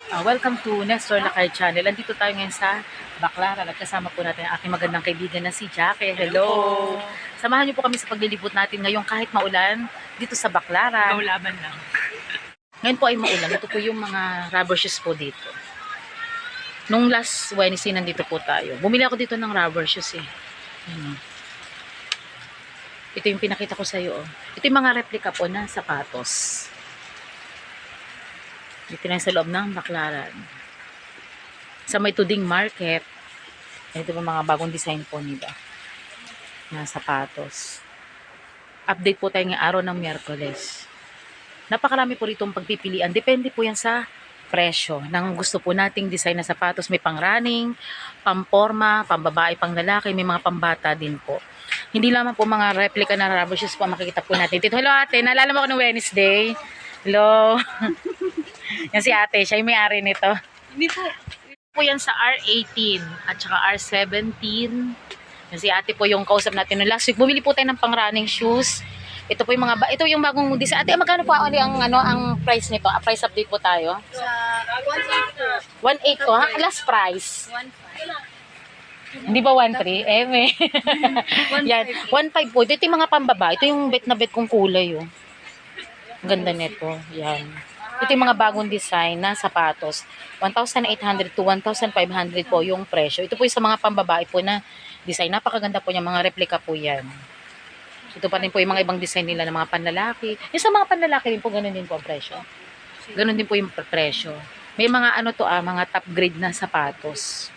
Welcome to Nestor Lakay Channel. Andito tayo ngayon sa Baclaran at kasama po natin ang aking magandang kaibigan na si Jackie. Hello! Samahan niyo po kami sa paglilibot natin ngayon kahit maulan dito sa Baclaran. Ikaw laban lang. Ngayon po ay maulan. Ito po yung mga rubber shoes po dito. Nung last Wednesday nandito po tayo. Bumili ako dito ng rubber shoes eh. Ito yung pinakita ko sa iyo. Oh. Ito yung mga replica po na sapatos. Dito na sa loob ng Baclaran. Sa may Tuding Market. Ito po mga bagong design po nila. Na sapatos. Update po tayo ngayong araw ng Miyerkules. Napakarami po rito ang pagpipilian. Depende po yan sa presyo ng gusto po nating design na sapatos. May pang running, pamporma, pambabae, pang lalaki, may mga pambata din po. Hindi lamang po mga replica na rubber shoes po makikita po natin. Dito, hello ate, naalala mo ko ng Wednesday? Hello. Yan si ate, siya yung may-ari nito. Hindi po. Po yan sa R18 at saka R17. Yan si ate po yung kausap natin no last week. Bumili po tayo ng pang running shoes. Ito po yung mga ito yung bagong design. Ate, magkano po ang ang price nito? Price update po tayo. Sa 1.8 po. 1.8 to ha? Last price. 1.5. Hindi ba 1.3? May. Yan, 1.5 po. Ito yung mga pambaba. Ito yung bet na bet kong kulay oh. Ang ganda nito. Yan. Ito yung mga bagong design na sapatos. 1,800 to 1,500 po yung presyo. Ito po yung sa mga pambabae po na design. Napakaganda po niya. Mga replica po yan. Ito pa rin po yung mga ibang design nila ng mga panlalaki. Yung sa mga panlalaki din po, ganun din po ang presyo. Ganun din po yung presyo. May mga mga top grade na sapatos.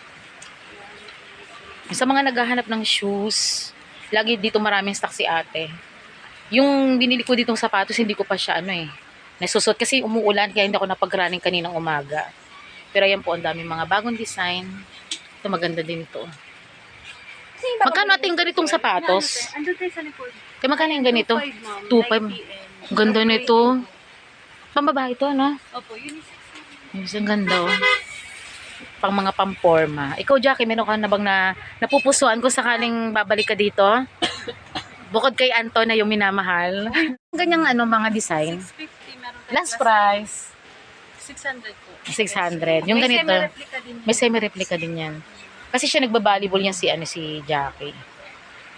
Sa mga naghahanap ng shoes, lagi dito maraming stock si ate. Yung binili ko ditong sapatos, hindi ko pa siya nasusot kasi umuulan kaya hindi ako napag-running kaninang umaga. Pero ayan po, ang daming mga bagong design. Ito maganda din ito. Magkano ating ganitong sapatos? Andun tayo sa likod. Kaya magkano yung ganito? 2.5. Ang ganda nito. Pambabae ito, ano? Opo, unisex. Yes, ang ganda, oh. Pang mga pamporma. Ikaw, Jackie, meron ka na bang napupusuan kung sakaling babalik ka dito? Bukod kay Anton na yung minamahal. Ganyang mga design. 650 meron tayo. Last price. 600 po. 600. Yung May ganito. semi-replica din. May semi-replica din yan. Kasi siya nagba-volleyball yan si Jackie.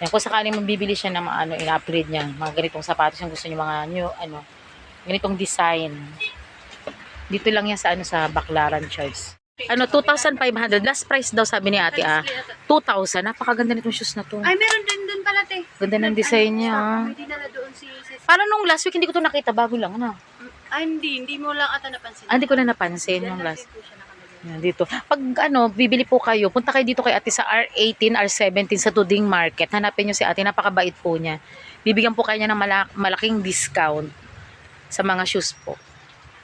Yan, kung sakaling mabibili siya ng i-upgrade niya, mga ganitong sapatos yung gusto niya, mga new, ganitong design. Dito lang yan sa Baclaran Charles. 2,500. Last price daw sabi ni ate 2,000. Napakaganda nitong shoes na to. Ay, meron din dun pala, te. Ganda ng design niya. May dinala doon si Parang nung last week, hindi ko to nakita. Bago lang, ano? Ay, hindi mo lang ata napansin. Hindi ko na napansin nung last. Po siya nakalagay. Yan, dito. Pag bibili po kayo, punta kayo dito kay ate sa R18, R17 sa Tuding Market. Hanapin nyo si ate, napakabait po niya. Bibigyan po kayo niya ng malaking discount sa mga shoes po.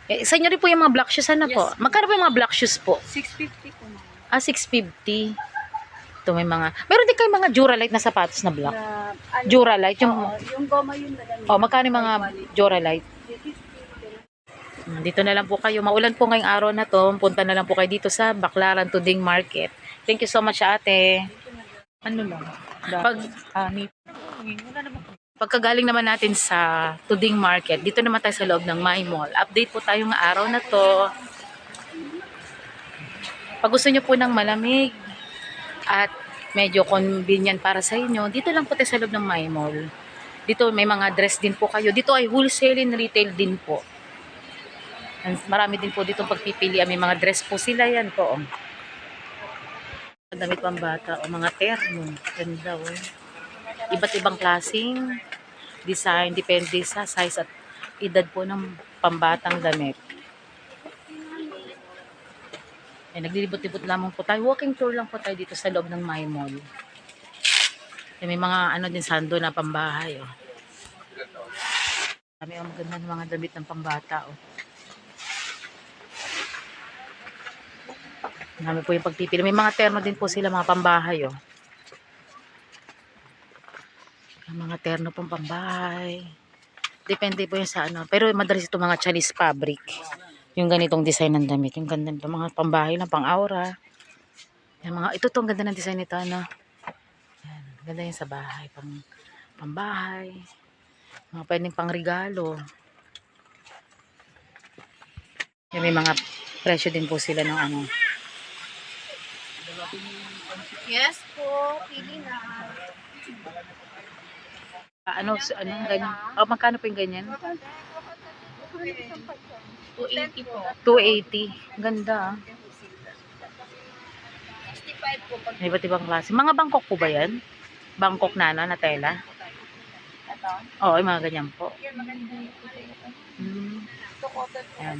Sa inyo rin po yung mga black shoes, ano po? Yes. Magkano po yung mga black shoes po? 650 po na. 650. Ito may mga, meron din kayo mga Duralite na sapatos na black. Na, Duralite, yung goma yun na lang. magkano yung mga Duralite? Dito na lang po kayo. Maulan po ngayong araw na to. Punta na lang po kayo dito sa Baclaran Tuding Market. Thank you so much, ate. Ano lang? Pagkagaling naman natin sa Tuding Market, dito naman tayo sa loob ng My Mall. Update po tayo ng araw na to. Pag gusto nyo po ng malamig at medyo convenient para sa inyo, dito lang po tayo sa loob ng My Mall. Dito may mga dress din po kayo. Dito ay wholesale and retail din po. Marami din po dito pagpipilian. May mga dress po sila yan po. Damit pambata o mga terno. Ganda o. Iba't ibang klaseng design. Depende sa size at edad po ng pambatang damit. Naglilibot-libot lamang po tayo. Walking tour lang po tayo dito sa loob ng My Mall. May mga din sando na pambahay. Oh. May maganda ng mga damit ng pambata. Oh. Marami po yung pagpipili. May mga terno din po sila, mga pambahay. Oh. Mga terno pong pambahay. Depende po yung sa Pero madalas ito mga Chinese fabric. Yung ganitong design ng damit. Yung ganda nito. Mga pambahay lang, pang aura. Ito ang ganda ng design nito. Yan, ganda yung sa bahay. Pambahay. Mga pwedeng pang regalo. Yan, may mga presyo din po sila ng ano. Yes po, pili na. Ano, ganyan. Oh, magkano po yung ganyan? 280 po. 280. Ganda ah. 65 po pag May iba't ibang klase. Mga Bangkok po ba yan? Bangkok na ano, na tela? ito. Oo, yung mga ganyan po. Yan, maganda. Ito cotton po. Ayan.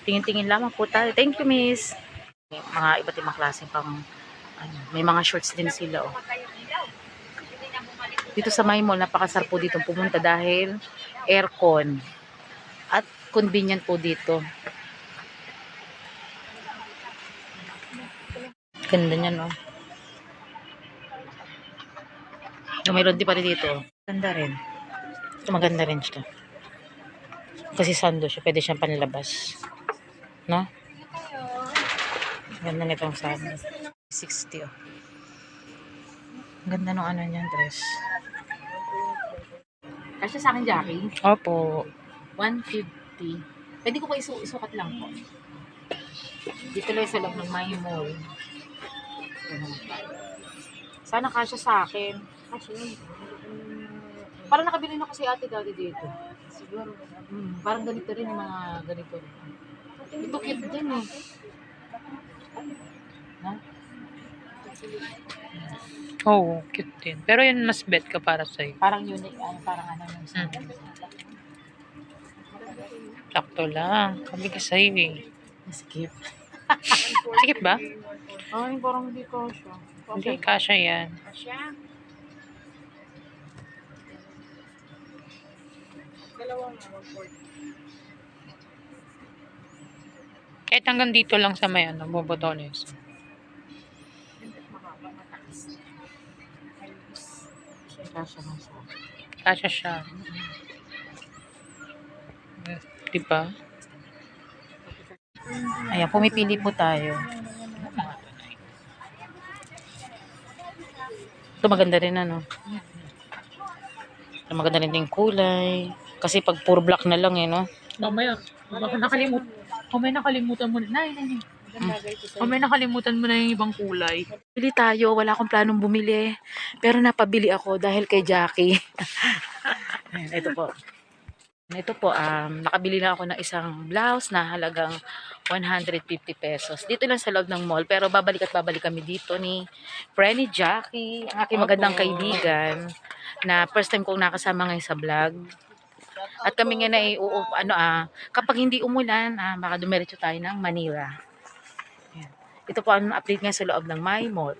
Tingin-tingin lamang po tayo. Thank you, miss. Mga iba't ibang klase pang ano, may mga shorts din sila oh. Dito sa my mall, napakasarap po dito pumunta dahil aircon at convenient po dito. Ganda niya no. So, mayroon din pa rin dito. Ganda rin. Ito maganda rin siya. Kasi sando siya, pwede siyang panlabas. No? Ganda nitong sando. 60 oh. Ganda nung ano niyan dress. Kasi sa akin, Jackie, Opo. 150. Pwede ko pa isukat lang po. Dito lang sa loob ng my mall. Sana kasya sa akin. Parang nakabili na kasi ate dati dito. Siguro. Parang ganito rin yung mga ganito. Ito cute din eh. No? Oo, cute din. Pero yun mas bet ka para sa'yo. Parang unique. Parang ano yung sa Sakto lang. Kami ka sa'yo eh. skip. Sikip ba? Ay, parang hindi ko siya. Hindi, kasha yan. Siya. Kahit hanggang dito lang sa may ano, bobotones. Kasya lang siya. Kasha siya. Diba? Ayan, pumipili po tayo. Ito maganda rin ano. Ito maganda rin yung kulay. Kasi pag puro black na lang eh, no? Mamaya, mamaya nakalimutan mo na. Nay. Mamaya nakalimutan mo na yung ibang kulay. Bili tayo, wala akong planong bumili. Pero napabili ako dahil kay Jackie. Ayan, ito po. Nakabili na ako ng isang blouse na halagang 150 pesos. Dito lang sa loob ng mall. Pero babalik at babalik kami dito ni Frenny Jackie, ang aking magandang kaibigan, na first time kong nakasama ngayon sa vlog. At kami nga na kapag hindi umulan, baka dumiretso tayo ng Manila. Ayan. Ito po ang update nga sa loob ng my mall.